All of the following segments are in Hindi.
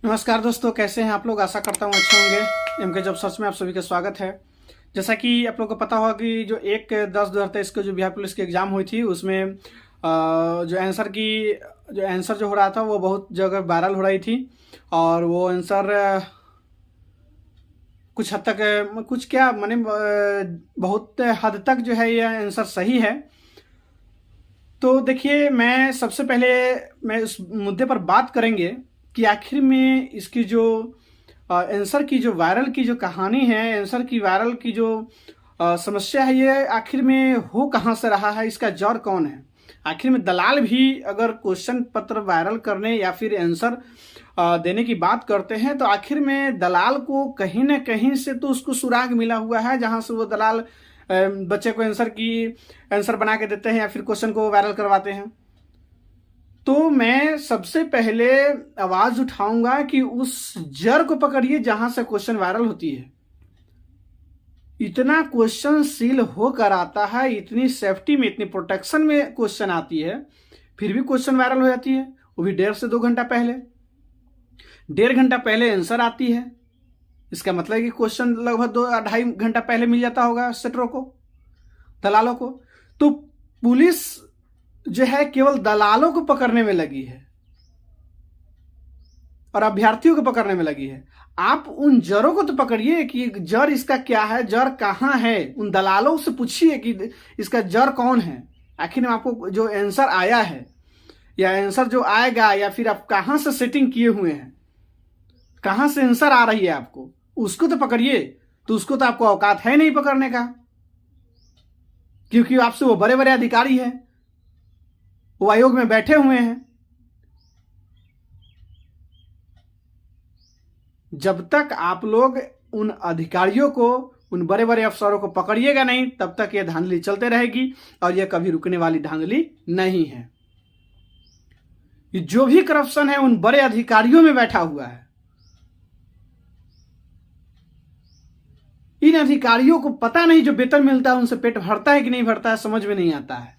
नमस्कार दोस्तों, कैसे हैं आप लोग। आशा करता हूँ अच्छे होंगे। एमके जॉब सर्च में आप सभी का स्वागत है। जैसा कि आप लोगों को पता होगा कि जो 1/10/2023 को जो बिहार पुलिस की एग्ज़ाम हुई थी उसमें जो आंसर जो हो रहा था वो बहुत जगह वायरल हो रही थी। और वो आंसर कुछ हद तक कुछ क्या माने बहुत हद तक जो है ये आंसर सही है। तो देखिए, मैं सबसे पहले मैं उस मुद्दे पर बात करेंगे कि आखिर में इसकी जो आंसर की जो वायरल की जो कहानी है, आंसर की वायरल की जो समस्या है, ये आखिर में हो कहाँ से रहा है, इसका जड़ कौन है। आखिर में दलाल भी अगर क्वेश्चन पत्र वायरल करने या फिर आंसर देने की बात करते हैं तो आखिर में दलाल को कहीं ना कहीं से तो उसको सुराग मिला हुआ है, जहां से वो दलाल बच्चे को आंसर बना के देते हैं या फिर क्वेश्चन को वायरल करवाते हैं। तो मैं सबसे पहले आवाज उठाऊंगा कि उस जड़ को पकड़िए जहां से क्वेश्चन वायरल होती है। इतना क्वेश्चन सील होकर आता है, इतनी सेफ्टी में, इतनी प्रोटेक्शन में क्वेश्चन आती है, फिर भी क्वेश्चन वायरल हो जाती है। वो भी 1.5 से 2 घंटा पहले, 1.5 घंटा पहले आंसर आती है। इसका मतलब है कि क्वेश्चन लगभग 2-2.5 घंटा पहले मिल जाता होगा सेटरों को, दलालों को। तो पुलिस जो है केवल दलालों को पकड़ने में लगी है और अभ्यर्थियों को पकड़ने में लगी है। आप उन जड़ों को तो पकड़िए कि जड़ इसका क्या है, जड़ कहां है। उन दलालों से पूछिए कि इसका जड़ कौन है। आखिर में आपको जो आंसर आया है या आंसर जो आएगा या फिर आप कहां से सेटिंग किए हुए हैं, कहां से आंसर आ रही है आपको, उसको तो पकड़िए। तो उसको तो आपको औकात है नहीं पकड़ने का, क्योंकि आपसे वो बड़े बड़े अधिकारी हैं, वो आयोग में बैठे हुए हैं। जब तक आप लोग उन अधिकारियों को, उन बड़े बड़े अफसरों को पकड़िएगा नहीं, तब तक ये धांधली चलते रहेगी और ये कभी रुकने वाली धांधली नहीं है। जो भी करप्शन है उन बड़े अधिकारियों में बैठा हुआ है। इन अधिकारियों को पता नहीं जो वेतन मिलता है उनसे पेट भरता है कि नहीं भरता है, समझ में नहीं आता है।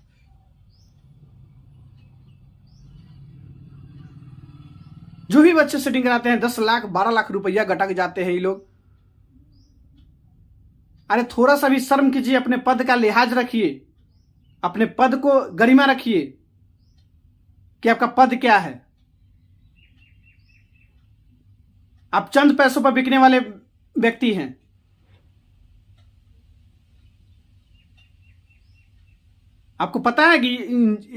जो भी बच्चे सेटिंग कराते हैं 10 लाख 12 लाख रुपया गटक जाते हैं ये लोग। अरे थोड़ा सा भी शर्म कीजिए, अपने पद का लिहाज रखिए, अपने पद को गरिमा रखिए कि आपका पद क्या है। आप चंद पैसों पर बिकने वाले व्यक्ति हैं। आपको पता है कि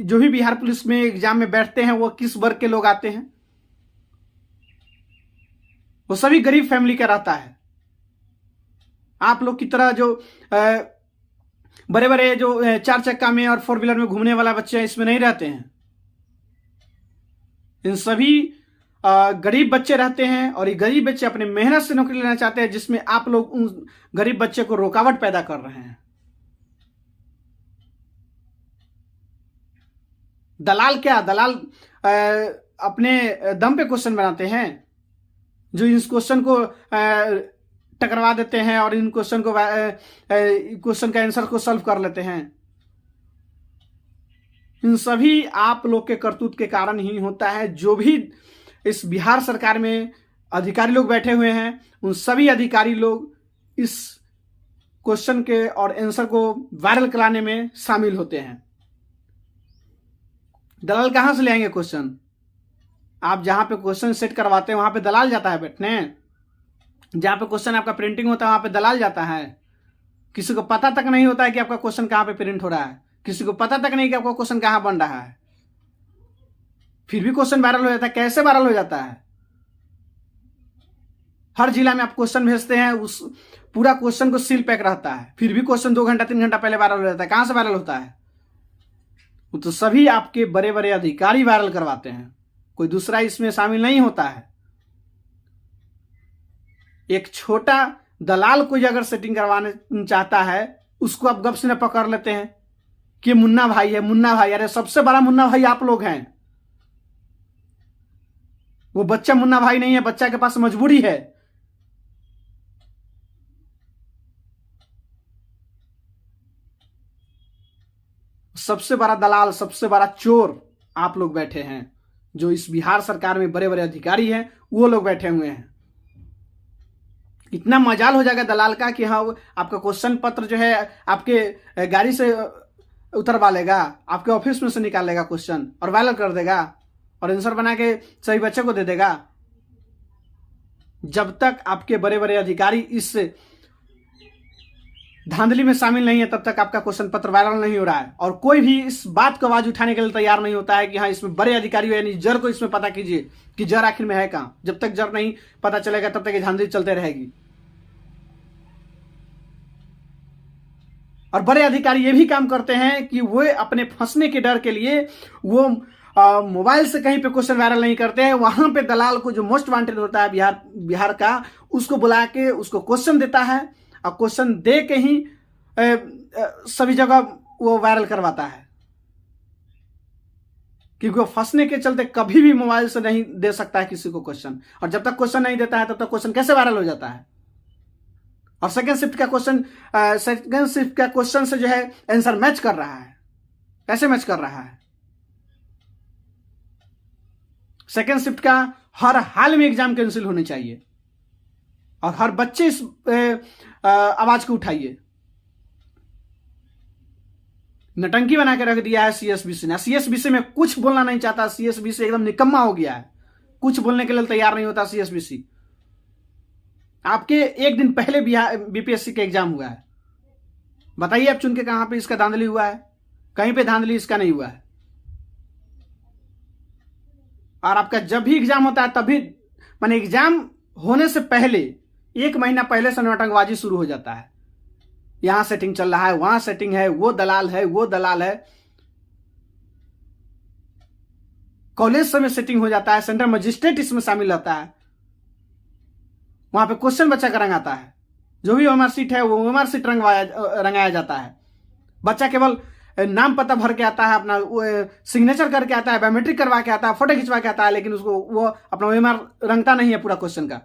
जो भी बिहार पुलिस में एग्जाम में बैठते हैं वो किस वर्ग के लोग आते हैं। वो सभी गरीब फैमिली का रहता है। आप लोग की तरह जो बड़े बड़े जो 4 चक्का में और 4 व्हीलर में घूमने वाला बच्चे इसमें नहीं रहते हैं। इन सभी गरीब बच्चे रहते हैं और ये गरीब बच्चे अपने मेहनत से नौकरी लेना चाहते हैं, जिसमें आप लोग उन गरीब बच्चे को रुकावट पैदा कर रहे हैं। दलाल क्या, दलाल अपने दम पे क्वेश्चन बनाते हैं, जो इस क्वेश्चन को टकरवा देते हैं और इन क्वेश्चन का आंसर को सॉल्व कर लेते हैं। इन सभी आप लोग के करतूत के कारण ही होता है। जो भी इस बिहार सरकार में अधिकारी लोग बैठे हुए हैं, उन सभी अधिकारी लोग इस क्वेश्चन के और आंसर को वायरल कराने में शामिल होते हैं। दलाल कहां से ले आएंगे क्वेश्चन? आप जहां पे क्वेश्चन सेट करवाते हैं वहां पे दलाल जाता है बैठने। जहां पे क्वेश्चन आपका प्रिंटिंग होता है वहां पे दलाल जाता है। किसी को पता तक नहीं होता है कि आपका क्वेश्चन कहां पे प्रिंट हो रहा है, किसी को पता तक नहीं कि आपका क्वेश्चन कहां बन रहा है, फिर भी क्वेश्चन वायरल हो जाता है। कैसे वायरल हो जाता है? हर जिला में आप क्वेश्चन भेजते हैं, उस पूरा क्वेश्चन को सील पैक रहता है, फिर भी क्वेश्चन 2 घंटा 3 घंटा पहले वायरल हो जाता है। कहां से वायरल होता है? वो तो सभी आपके बड़े बड़े अधिकारी वायरल करवाते हैं, कोई दूसरा इसमें शामिल नहीं होता है। एक छोटा दलाल कोई अगर सेटिंग करवाने चाहता है, उसको आप गप से न पकड़ लेते हैं कि मुन्ना भाई है, मुन्ना भाई। अरे सबसे बड़ा मुन्ना भाई आप लोग हैं। वो बच्चा मुन्ना भाई नहीं है, बच्चा के पास मजबूरी है। सबसे बड़ा दलाल, सबसे बड़ा चोर आप लोग बैठे हैं। जो इस बिहार सरकार में बड़े बड़े अधिकारी हैं वो लोग बैठे हुए हैं। इतना मजाल हो जाएगा दलाल का कि हाँ आपका क्वेश्चन पत्र जो है आपके गाड़ी से उतरवा लेगा, आपके ऑफिस में से निकाल लेगा क्वेश्चन और वायरल कर देगा और आंसर बना के सभी बच्चे को दे देगा। जब तक आपके बड़े बड़े अधिकारी इस धांधली में शामिल नहीं है तब तक आपका क्वेश्चन पत्र वायरल नहीं हो रहा है। और कोई भी इस बात को आवाज उठाने के लिए तैयार नहीं होता है कि हाँ इसमें बड़े अधिकारी यानी जर को इसमें पता कीजिए कि जर आखिर में है कहां। जब तक जर नहीं पता चलेगा तब तक ये धांधली चलते रहेगी। और बड़े अधिकारी ये भी काम करते हैं कि वो अपने फंसने के डर के लिए वो मोबाइल से कहीं पे क्वेश्चन वायरल नहीं करते हैं, वहां पे दलाल को जो मोस्ट वांटेड होता है बिहार का उसको बुला के उसको क्वेश्चन देता है और क्वेश्चन दे के ही सभी जगह वो वायरल करवाता है। क्योंकि वो फंसने के चलते कभी भी मोबाइल से नहीं दे सकता है किसी को क्वेश्चन, और जब तक क्वेश्चन नहीं देता है तब तक क्वेश्चन कैसे वायरल हो जाता है। और सेकंड शिफ्ट का क्वेश्चन से जो है आंसर मैच कर रहा है। कैसे मैच कर रहा है? सेकंड शिफ्ट का हर हाल में एग्जाम कैंसिल होनी चाहिए और हर बच्चे इस आवाज को उठाइए। नटंकी बना के रख दिया है सीएसबीसी ने। सीएसबीसी में कुछ बोलना नहीं चाहता। सीएसबीसी एकदम निकम्मा हो गया है, कुछ बोलने के लिए तैयार नहीं होता सीएसबीसी। आपके एक दिन पहले बीपीएससी का एग्जाम हुआ है, बताइए आप चुन के कहां पे इसका धांधली हुआ है? कहीं पे धांधली इसका नहीं हुआ है। और आपका जब भी एग्जाम होता है तभी माने एग्जाम होने से पहले 1 महीना पहले से नौटंकबाजी शुरू हो जाता है। यहां सेटिंग चल रहा है, वहां सेटिंग है, वो दलाल है, वो दलाल है। कॉलेज में सेटिंग हो जाता है, सेंट्रल मजिस्ट्रेट इसमें शामिल रहता है। वहां पे क्वेश्चन बच्चा का रंगाता है, जो भी ओएमआर सीट है वो ओएमआर सीट रंगाया जाता है। बच्चा केवल नाम पता भर के आता है, अपना सिग्नेचर करके आता है, बायोमेट्रिक करवा के आता है, फोटो खिंचवा के आता है, लेकिन उसको वो अपना ओएमआर रंगता नहीं है पूरा क्वेश्चन का।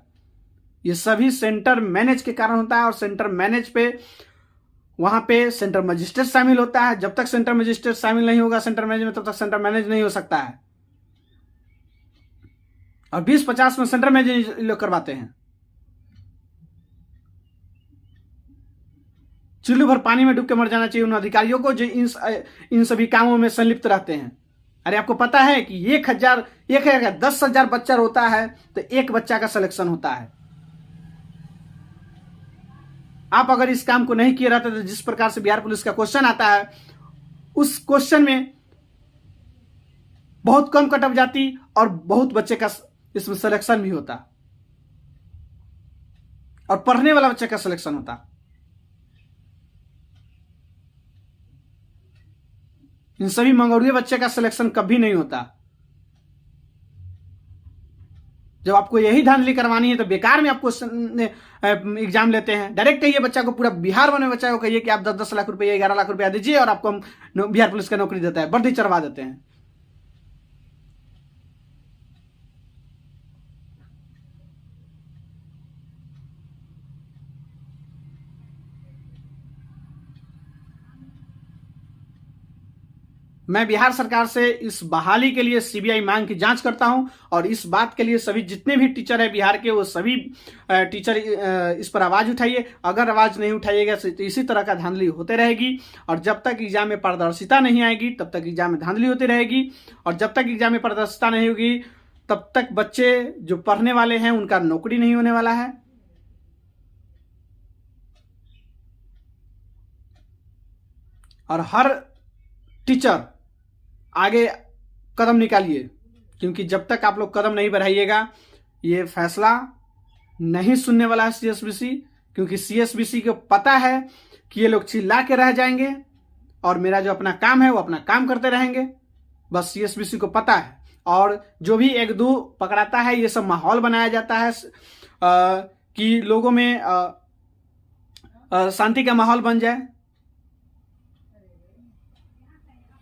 ये सभी सेंटर मैनेज के कारण होता है। और सेंटर मैनेज पे वहां पे सेंटर मजिस्ट्रेट शामिल होता है। जब तक सेंटर मजिस्ट्रेट शामिल नहीं होगा सेंटर मैनेज में तब तक सेंटर मैनेज नहीं हो सकता है। और 20-50 में सेंटर मैनेज लोग करवाते हैं। चुल्लू भर पानी में डूब के मर जाना चाहिए उन अधिकारियों को जो इन सभी कामों में संलिप्त रहते हैं। अरे आपको पता है कि 10,000 बच्चा होता है तो एक बच्चा का सिलेक्शन होता है। आप अगर इस काम को नहीं किए रहते तो जिस प्रकार से बिहार पुलिस का क्वेश्चन आता है उस क्वेश्चन में बहुत कम कट ऑफ जाती और बहुत बच्चे का इसमें सिलेक्शन भी होता और पढ़ने वाला बच्चे का सिलेक्शन होता। इन सभी मंगोड़िए बच्चे का सिलेक्शन कभी नहीं होता। जब आपको यही धांधली करवानी है तो बेकार में आपको एग्जाम लेते हैं। डायरेक्ट कहिए बच्चा को, पूरा बिहार बने बच्चा को कहिए कि आप 10-10 लाख रुपए 11 लाख रुपया दीजिए और आपको हम बिहार पुलिस का नौकरी देता है, वर्दी चढ़वा देते हैं। मैं बिहार सरकार से इस बहाली के लिए सीबीआई मांग की जांच करता हूं और इस बात के लिए सभी जितने भी टीचर है बिहार के वो सभी टीचर इस पर आवाज उठाइए। अगर आवाज नहीं उठाइएगा तो इसी तरह का धांधली होते रहेगी और जब तक एग्जाम में पारदर्शिता नहीं आएगी तब तक एग्जाम में धांधली होती रहेगी। और जब तक एग्जाम में पारदर्शिता नहीं होगी तब तक बच्चे जो पढ़ने वाले हैं उनका नौकरी नहीं होने वाला है। और हर टीचर आगे कदम निकालिए, क्योंकि जब तक आप लोग कदम नहीं बढ़ाइएगा ये फैसला नहीं सुनने वाला है सीएसबीसी। क्योंकि सीएसबीसी को पता है कि ये लोग चिल्ला के रह जाएंगे और मेरा जो अपना काम है वो अपना काम करते रहेंगे, बस सीएसबीसी को पता है। और जो भी 1-2 पकड़ाता है ये सब माहौल बनाया जाता है कि लोगों में शांति का माहौल बन जाए।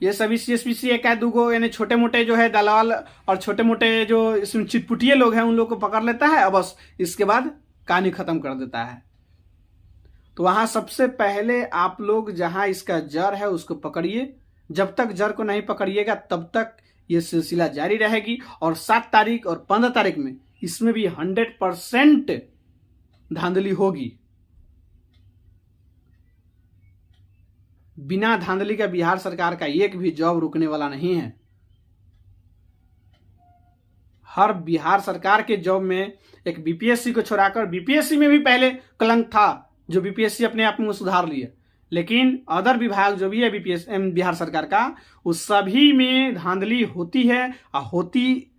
ये सभी सीएसबीसी 1-2 यानी छोटे मोटे जो है दलाल और छोटे मोटे जो इसमें चिटपुटिये लोग हैं उन लोग को पकड़ लेता है और बस इसके बाद कहानी खत्म कर देता है। तो वहां सबसे पहले आप लोग जहां इसका जड़ है उसको पकड़िए। जब तक जड़ को नहीं पकड़िएगा तब तक ये सिलसिला जारी रहेगी और 7 तारीख और 15 तारीख में इसमें भी 100% धांधली होगी। बिना धांधली का बिहार सरकार का एक भी जॉब रुकने वाला नहीं है। हर बिहार सरकार के जॉब में एक बीपीएससी को छोड़ाकर, बीपीएससी में भी पहले कलंक था जो बीपीएससी अपने आप में सुधार लिया, लेकिन अदर विभाग जो भी है बिहार सरकार का, उस सभी में धांधली होती है और होती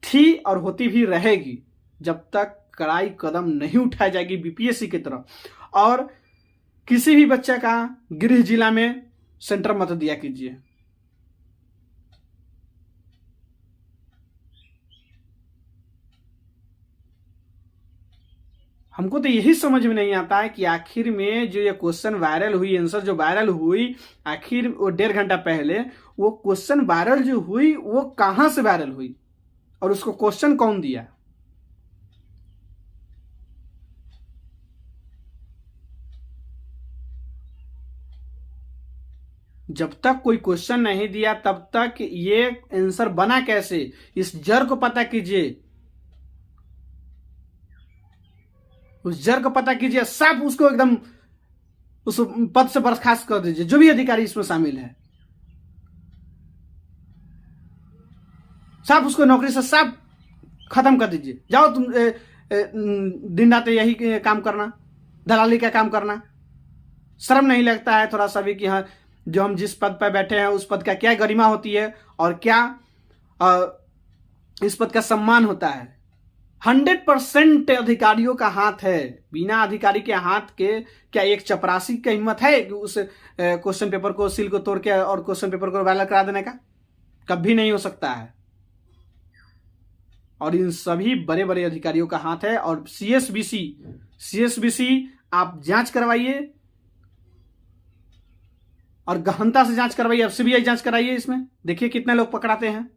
थी और होती भी रहेगी जब तक कड़ाई कदम नहीं उठाई जाएगी बीपीएससी की तरफ। और किसी भी बच्चा का गृह जिला में सेंटर मत दिया कीजिए। हमको तो यही समझ में नहीं आता है कि आखिर में जो ये क्वेश्चन वायरल हुई, आंसर जो वायरल हुई, आखिर वो 1.5 घंटा पहले वो क्वेश्चन वायरल जो हुई वो कहां से वायरल हुई और उसको क्वेश्चन कौन दिया। जब तक कोई क्वेश्चन नहीं दिया तब तक ये आंसर बना कैसे, इस जड़ को पता कीजिए, उस जड़ को पता कीजिए, साफ उसको एकदम उस पद से बर्खास्त कर दीजिए जो भी अधिकारी इसमें शामिल है। साफ उसको नौकरी से साफ खत्म कर दीजिए। जाओ तुम दिन रात यही काम करना, दलाली का काम करना। शर्म नहीं लगता है थोड़ा सा भी कि हाँ, जो हम जिस पद पर बैठे हैं उस पद का क्या गरिमा होती है और क्या इस पद का सम्मान होता है। 100% अधिकारियों का हाथ है। बिना अधिकारी के हाथ के क्या एक चपरासी की हिम्मत है कि उस क्वेश्चन पेपर को, सील को तोड़ के और क्वेश्चन पेपर को वायरल करा देने का? कभी नहीं हो सकता है। और इन सभी बड़े बड़े अधिकारियों का हाथ है। और सीएसबीसी आप जांच करवाइए और गहनता से जांच करवाइए, सीबीआई जांच कराइए। इसमें देखिए कितने लोग पकड़ाते हैं।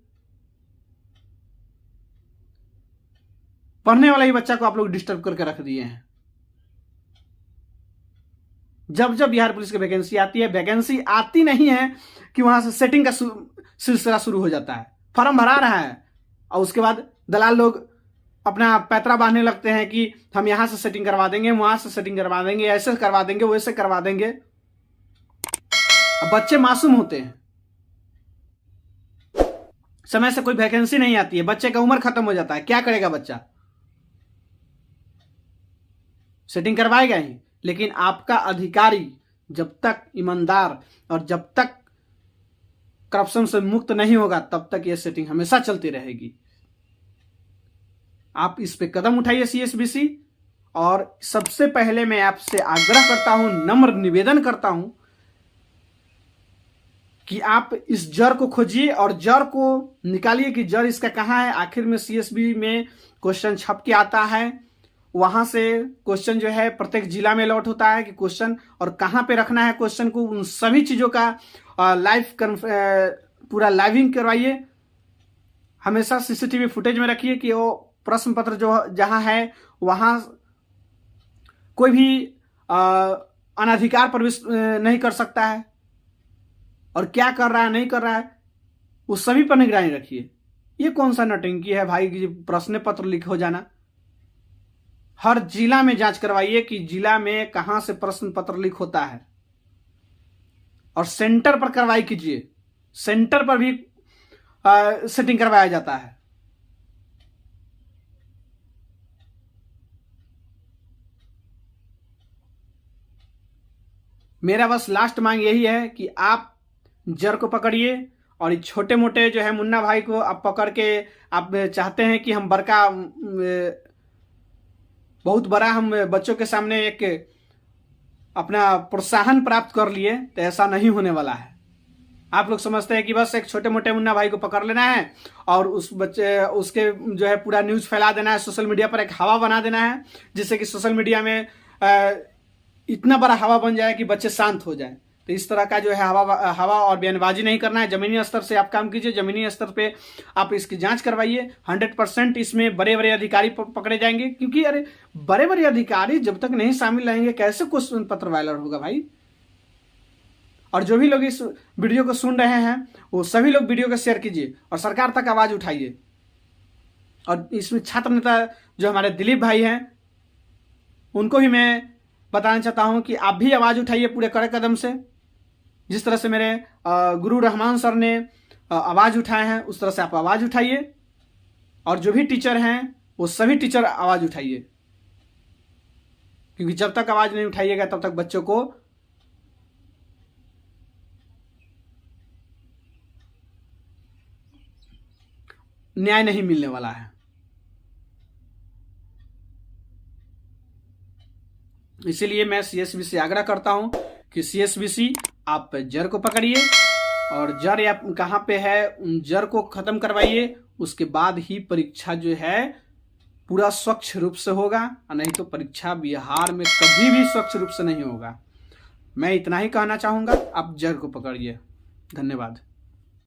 पढ़ने वाला ही बच्चा को आप लोग डिस्टर्ब करके रख दिए हैं। जब जब बिहार पुलिस की वैकेंसी आती है, वैकेंसी आती नहीं है कि वहां से सेटिंग का सिलसिला शुरू हो जाता है। फॉर्म भरा रहा है और उसके बाद दलाल लोग अपना पैतरा बांधने लगते हैं कि हम यहां से सेटिंग करवा देंगे, वहां से सेटिंग करवा देंगे, ऐसे करवा देंगे, वैसे करवा देंगे। बच्चे मासूम होते हैं, समय से कोई वैकेंसी नहीं आती है, बच्चे का उम्र खत्म हो जाता है। क्या करेगा बच्चा? सेटिंग करवाएगा ही। लेकिन आपका अधिकारी जब तक ईमानदार और जब तक करप्शन से मुक्त नहीं होगा तब तक यह सेटिंग हमेशा चलती रहेगी। आप इस पे कदम उठाइए सीएसबीसी। और सबसे पहले मैं आपसे आग्रह करता हूं, नम्र निवेदन करता हूं कि आप इस जड़ को खोजिए और जड़ को निकालिए कि जड़ इसका कहां है। आखिर में सीएसबी में क्वेश्चन छप के आता है, वहां से क्वेश्चन जो है प्रत्येक जिला में लॉट होता है कि क्वेश्चन और कहां पे रखना है क्वेश्चन को। उन सभी चीजों का पूरा लाइविंग करवाइए। हमेशा सीसीटीवी फुटेज में रखिए कि वो प्रश्न पत्र जो जहां है वहां कोई भी अनाधिकार प्रवेश नहीं कर सकता है और क्या कर रहा है नहीं कर रहा है उस सभी पर निगरानी रखिए। ये कौन सा नौटंकी है भाई कि प्रश्न पत्र लीक हो जाना? हर जिला में जांच करवाइए कि जिला में कहां से प्रश्न पत्र लीक होता है और सेंटर पर कार्रवाई कीजिए। सेंटर पर भी सेटिंग करवाया जाता है। मेरा बस लास्ट मांग यही है कि आप जड़ को पकड़िए और ये छोटे मोटे जो है मुन्ना भाई को आप पकड़ के, आप चाहते हैं कि हम बहुत बड़ा हम बच्चों के सामने एक अपना प्रोत्साहन प्राप्त कर लिए, तो ऐसा नहीं होने वाला है। आप लोग समझते हैं कि बस एक छोटे मोटे मुन्ना भाई को पकड़ लेना है और उसके जो है पूरा न्यूज फैला देना है, सोशल मीडिया पर एक हवा बना देना है, जिससे कि सोशल मीडिया में इतना बड़ा हवा बन जाए कि बच्चे शांत हो जाए। तो इस तरह का जो है हवा और बयानबाजी नहीं करना है। जमीनी स्तर से आप काम कीजिए, जमीनी स्तर पे आप इसकी जांच करवाइए। 100% इसमें बड़े बड़े अधिकारी पकड़े जाएंगे, क्योंकि अरे बड़े बड़े अधिकारी जब तक नहीं शामिल रहेंगे कैसे क्वेश्चन पत्र वायरल होगा भाई? और जो भी लोग इस वीडियो को सुन रहे हैं वो सभी लोग वीडियो को शेयर कीजिए और सरकार तक आवाज़ उठाइए। और इसमें छात्र नेता जो हमारे दिलीप भाई हैं उनको भी मैं बताना चाहता हूं कि आप भी आवाज़ उठाइए पूरे कड़े कदम से। जिस तरह से मेरे गुरु रहमान सर ने आवाज़ उठाए हैं उस तरह से आप आवाज़ उठाइए। और जो भी टीचर हैं वो सभी टीचर आवाज़ उठाइए, क्योंकि जब तक आवाज़ नहीं उठाइएगा तब तक बच्चों को न्याय नहीं मिलने वाला है। इसीलिए मैं सीएसबी से आग्रह करता हूं कि सीएसबीसी आप जड़ को पकड़िए और जड़ या कहाँ पे है उन जड़ को खत्म करवाइए। उसके बाद ही परीक्षा जो है पूरा स्वच्छ रूप से होगा, और नहीं तो परीक्षा बिहार में कभी भी स्वच्छ रूप से नहीं होगा। मैं इतना ही कहना चाहूँगा, आप जड़ को पकड़िए। धन्यवाद।